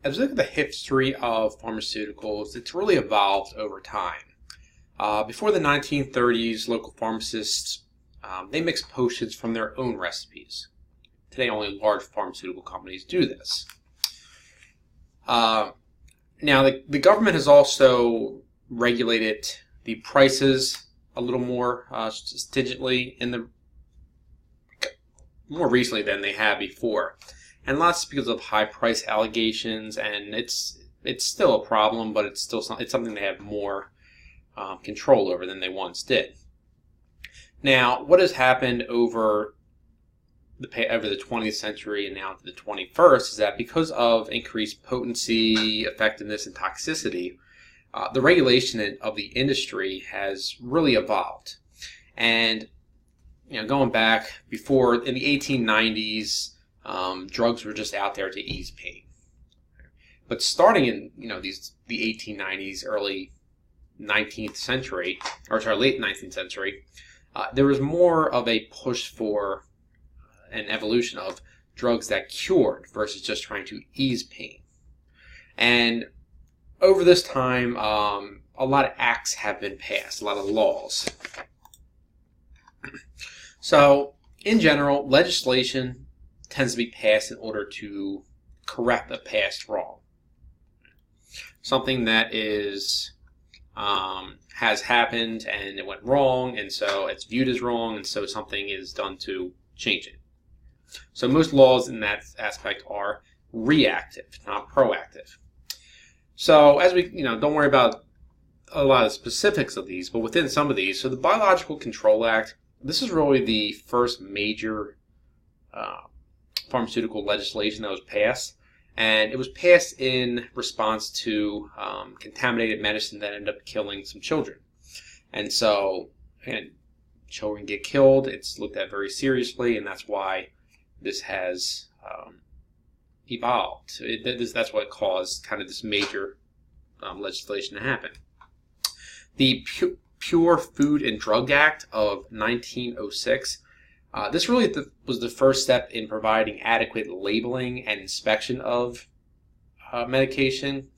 As we look at the history of pharmaceuticals, it's really evolved over time. Before the 1930s, local pharmacists they mixed potions from their own recipes. Today, only large pharmaceutical companies do this. Now, the government has also regulated the prices a little more stringently more recently than they have before, and lots because of high price allegations. And it's still a problem, but it's something they have more control over than they once did. Now, what has happened over the 20th century and now to the 21st is that because of increased potency, effectiveness, and toxicity, the regulation of the industry has really evolved. And going back before in the 1890s, drugs were just out there to ease pain. But starting in the 1890s, early 19th century, late 19th century, there was more of a push for an evolution of drugs that cured versus just trying to ease pain. And over this time, a lot of acts have been passed, a lot of laws. So, in general, legislation tends to be passed in order to correct a past wrong. Something that has happened and it went wrong, and so it's viewed as wrong, and so something is done to change it. So most laws in that aspect are reactive, not proactive. So as we, don't worry about a lot of specifics of these, but within some of these, so the Biological Control Act, this is really the first major pharmaceutical legislation that was passed, and it was passed in response to contaminated medicine that ended up killing some children. And so, children get killed, it's looked at very seriously, and that's why this has evolved. That's what caused kind of this major legislation to happen. The Pure Food and Drug Act of 1906, this really was the first step in providing adequate labeling and inspection of medication.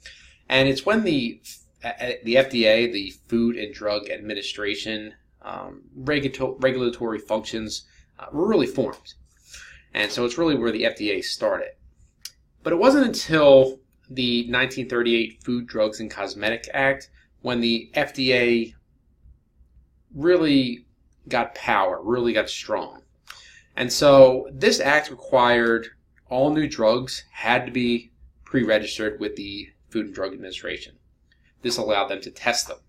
And it's when the FDA, the Food and Drug Administration, regulatory functions were really formed. And so it's really where the FDA started. But it wasn't until the 1938 Food, Drugs, and Cosmetic Act when the FDA really got power, really got strong. And so this act required all new drugs had to be pre-registered with the Food and Drug Administration. This allowed them to test them.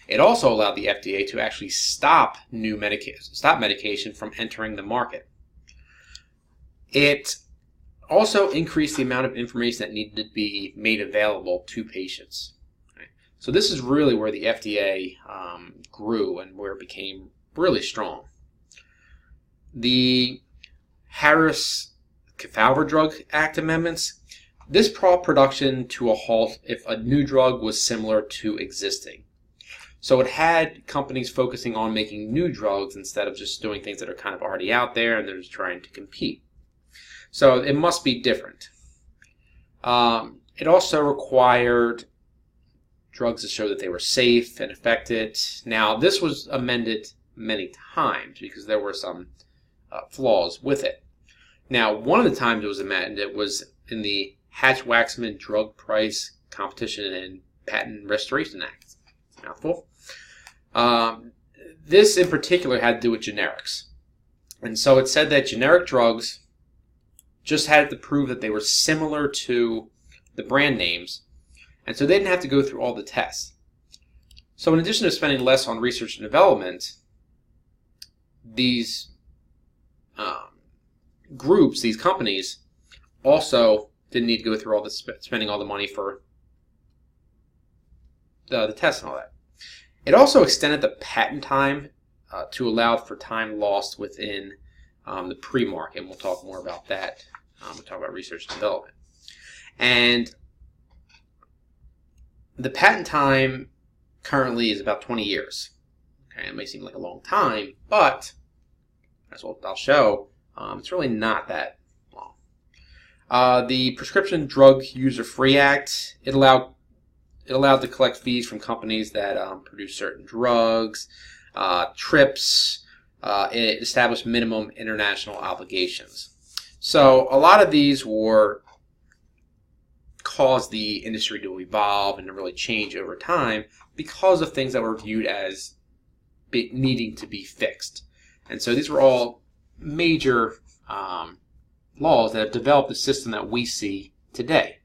It also allowed the FDA to actually stop medication from entering the market. It also increased the amount of information that needed to be made available to patients. So this is really where the FDA grew and where it became really strong. The Harris-Kefauver Drug Act amendments, this brought production to a halt if a new drug was similar to existing. So it had companies focusing on making new drugs instead of just doing things that are kind of already out there and they're just trying to compete. So it must be different. It also required drugs to show that they were safe and effective. Now, this was amended many times because there were some flaws with it. Now, one of the times it was amended was in the Hatch-Waxman Drug Price Competition and Patent Restoration Act. Mouthful. This in particular had to do with generics. And so it said that generic drugs just had to prove that they were similar to the brand names, and so they didn't have to go through all the tests. So in addition to spending less on research and development, these groups, these companies, also didn't need to go through all the spending all the money for the tests and all that. It also extended the patent time to allow for time lost within the pre-market, and we'll talk more about that. We'll talk about research and development. And the patent time currently is about 20 years. Okay, it may seem like a long time, but as I'll show, it's really not that long. The Prescription Drug User Free Act, it allowed to collect fees from companies that produce certain drugs. TRIPS, it established minimum international obligations. So a lot of these were caused the industry to evolve and to really change over time because of things that were viewed as needing to be fixed. And so these were all major laws that have developed the system that we see today.